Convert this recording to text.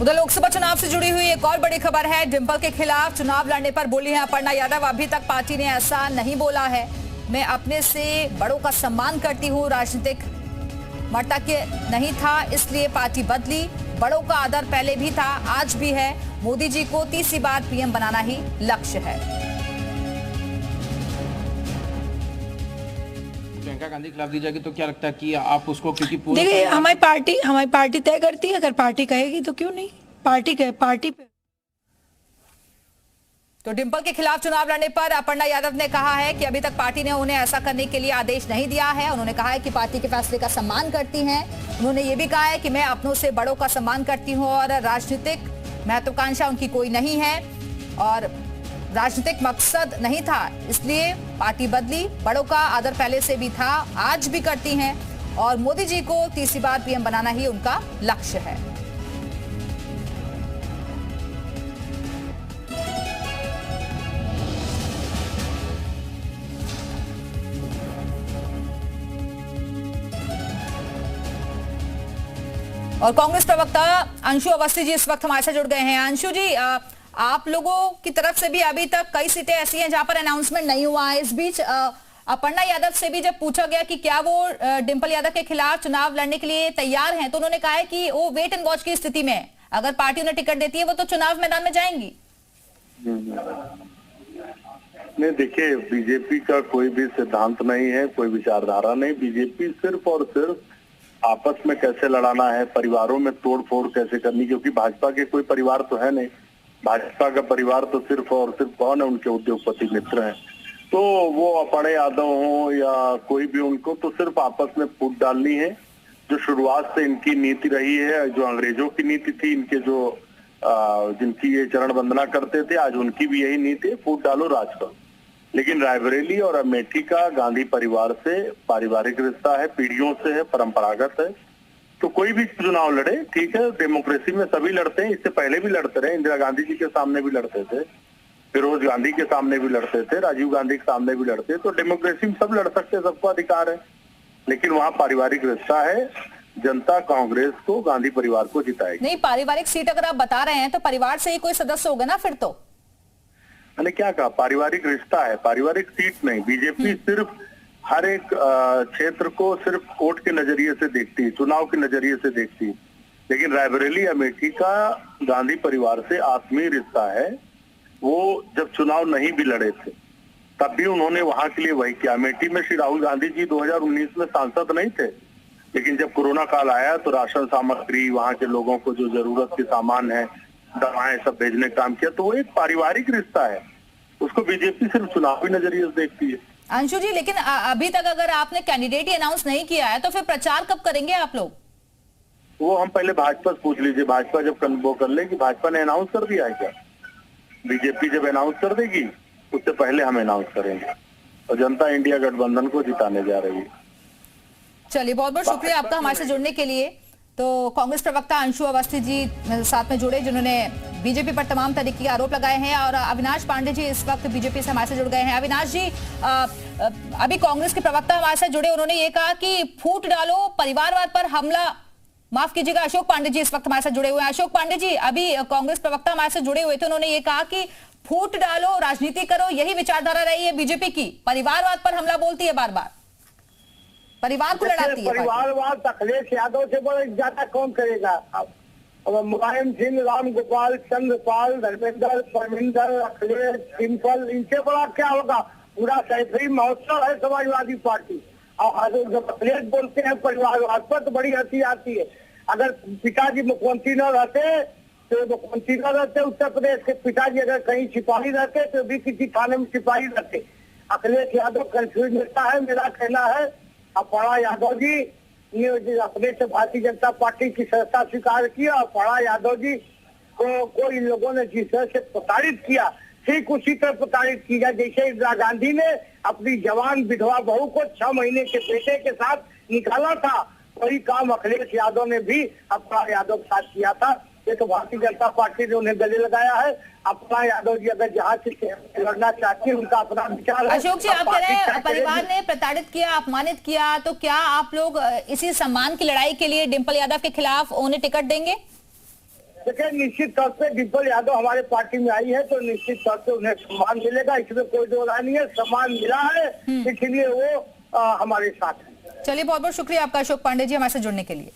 उधर लोकसभा चुनाव से जुड़ी हुई एक और बड़ी खबर है। डिंपल के खिलाफ चुनाव लड़ने पर बोली हैं अपर्णा यादव, अभी तक पार्टी ने ऐसा नहीं बोला है। मैं अपने से बड़ों का सम्मान करती हूँ, राजनीतिक मर्ता के नहीं था इसलिए पार्टी बदली। बड़ों का आदर पहले भी था, आज भी है। मोदी जी को तीसरी बार पीएम बनाना ही लक्ष्य है। प्रियंका गांधी खिलाफ दी जाएगी तो क्या लगता है कि आप उसको, क्योंकि देखिए हमारी पार्टी तय करती है, अगर पार्टी कहेगी तो क्यों नहीं, पार्टी पे। तो डिंपल के खिलाफ चुनाव लड़ने पर अपर्णा यादव ने कहा है कि अभी तक पार्टी ने उन्हें ऐसा करने के लिए आदेश नहीं दिया है। उन्होंने कहा है कि पार्टी के फैसले का सम्मान करती हैं। उन्होंने ये भी कहा है कि मैं अपनों से बड़ों का सम्मान करती हूं और राजनीतिक महत्वाकांक्षा उनकी कोई नहीं है और राजनीतिक मकसद नहीं था इसलिए पार्टी बदली। बड़ों का आदर पहले से भी था, आज भी करती हैं और मोदी जी को तीसरी बार पीएम बनाना ही उनका लक्ष्य है। और कांग्रेस प्रवक्ता अंशु अवस्थी जी इस वक्त हमारे साथ जुड़ गए हैं। अंशु जी, आप लोगों की तरफ से भी अभी तक कई सीटें ऐसी हैं जहां पर अनाउंसमेंट नहीं हुआ है। इस बीच अपर्णा यादव से भी जब पूछा गया कि क्या वो डिंपल यादव के खिलाफ चुनाव लड़ने के लिए तैयार हैं, तो उन्होंने कहा है कि वो वेट एंड वॉच की स्थिति में है। अगर पार्टी उन्हें टिकट देती है वो तो चुनाव मैदान में जाएंगी। नहीं, देखिए, बीजेपी का कोई भी सिद्धांत नहीं है, कोई विचारधारा नहीं। बीजेपी सिर्फ और सिर्फ आपस में कैसे लड़ाना है, परिवारों में तोड़ फोड़ कैसे करनी, क्योंकि भाजपा के कोई परिवार तो है नहीं। भाजपा का परिवार तो सिर्फ और सिर्फ कौन है, उनके उद्योगपति मित्र हैं। तो वो अपर्णा यादव हो या कोई भी, उनको तो सिर्फ आपस में फूट डालनी है। जो शुरुआत से इनकी नीति रही है, जो अंग्रेजों की नीति थी, इनके जो जिनकी ये चरण वंदना करते थे, आज उनकी भी यही नीति है, फूट डालो राज करो। लेकिन रायबरेली और अमेठी का गांधी परिवार से पारिवारिक रिश्ता है, पीढ़ियों से है, परंपरागत है। तो कोई भी चुनाव लड़े, ठीक है, डेमोक्रेसी में सभी लड़ते हैं, इससे पहले भी लड़ते रहे। इंदिरा गांधी जी के सामने भी लड़ते थे, फिरोज गांधी के सामने भी लड़ते थे, राजीव गांधी के सामने भी लड़ते। तो डेमोक्रेसी में सब लड़ सकते हैं, सबको अधिकार है। लेकिन वहाँ पारिवारिक रिश्ता है, जनता कांग्रेस को, गांधी परिवार को जिताएगी। नहीं, पारिवारिक सीट अगर आप बता रहे हैं तो परिवार से ही कोई सदस्य होगा ना फिर तो। मैंने क्या कहा, पारिवारिक रिश्ता है, पारिवारिक सीट नहीं। बीजेपी सिर्फ हर एक क्षेत्र को सिर्फ वोट के नजरिए से देखती है, चुनाव के नजरिए से देखती है। लेकिन रायबरेली अमेठी का गांधी परिवार से आत्मीय रिश्ता है। वो जब चुनाव नहीं भी लड़े थे तब भी उन्होंने वहां के लिए वही किया। अमेठी में श्री राहुल गांधी जी 2019 में सांसद नहीं थे, लेकिन जब कोरोना काल आया तो राशन सामग्री, वहां के लोगों को जो जरूरत के सामान है, दवाएं, सब भेजने का काम किया। तो वो एक पारिवारिक रिश्ता है, उसको बीजेपी सिर्फ चुनावी नजरिए से देखती है। अंशु जी, लेकिन अभी तक अगर आपने कैंडिडेट ही अनाउंस नहीं किया है तो फिर प्रचार कब करेंगे आप लोग? वो हम पहले भाजपा से पूछ लीजिए, भाजपा जब वो कर ले कि भाजपा ने अनाउंस कर दिया है क्या। बीजेपी जब अनाउंस कर देगी उससे पहले हम अनाउंस करेंगे और जनता इंडिया गठबंधन को जिताने जा रही है। चलिए, बहुत बहुत शुक्रिया आपका हमारे से जुड़ने के लिए। तो कांग्रेस प्रवक्ता अंशु अवस्थी जी साथ में जुड़े, जिन्होंने बीजेपी पर तमाम तरीके के आरोप लगाए हैं। और अविनाश पांडे जी इस वक्त बीजेपी से हमारे से जुड़ गए हैं। अविनाश जी, अभी कांग्रेस के प्रवक्ता हमारे साथ जुड़े, उन्होंने ये कहा कि फूट डालो, परिवारवाद पर हमला। माफ कीजिएगा, अशोक पांडे जी इस वक्त हमारे साथ जुड़े हुए हैं। अशोक पांडे जी, अभी कांग्रेस प्रवक्ता हमारे साथ जुड़े हुए थे, उन्होंने ये कहा कि फूट डालो, राजनीति करो, यही विचारधारा रही है बीजेपी की। परिवारवाद पर हमला बोलती है, बार बार परिवार को लड़ाती है। परिवारवाद अखिलेश यादव से बड़ा ज्यादा कौन करेगा। अब मुलायम सिंह, राम गोपाल, चंद्रपाल, धर्मेंद्र, परमिंदर, अखिलेश, सिंपल, इनसे बड़ा क्या होगा। पूरा सैफरी महोत्सव है समाजवादी पार्टी। और जब अखिलेश बोलते हैं परिवारवाद पर तो बड़ी हंसी आती है। अगर पिताजी मुख्यमंत्री न रहते तो मुख्यमंत्री न रहते उत्तर प्रदेश के, पिताजी अगर कहीं सिपाही रहते तो भी किसी थाने में सिपाही रहते। अखिलेश यादव कंफ्यूज नेता है। मेरा कहना है अपर्णा यादव जी ने अपने से भारतीय जनता पार्टी की सदस्यता स्वीकार किया। अपर्णा यादव जी को इन लोगों ने जिस तरह से प्रताड़ित किया, ठीक उसी तरह प्रताड़ित किया जैसे इंदिरा गांधी ने अपनी जवान विधवा बहू को 6 महीने के बेटे के साथ निकाला था। वही काम अखिलेश यादव ने भी अपर्णा यादव के साथ किया था। ये तो भारतीय जनता पार्टी ने उन्हें गले लगाया है। अपर्णा यादव जी अगर जहाँ से लड़ना चाहती है उनका अपना विचार है। अशोक जी, आप कह रहे हैं परिवार ने प्रताड़ित किया, अपमानित किया, तो क्या आप लोग इसी सम्मान की लड़ाई के लिए डिंपल यादव के खिलाफ उन्हें टिकट देंगे? देखिए निश्चित तौर पे डिम्पल यादव हमारे पार्टी में आई है तो निश्चित तौर पे उन्हें सम्मान मिलेगा, इसमें कोई दो राय नहीं है। सम्मान मिला है इसलिए वो हमारे साथ है। चलिए बहुत बहुत शुक्रिया आपका अशोक पांडे जी हमारे साथ जुड़ने के लिए।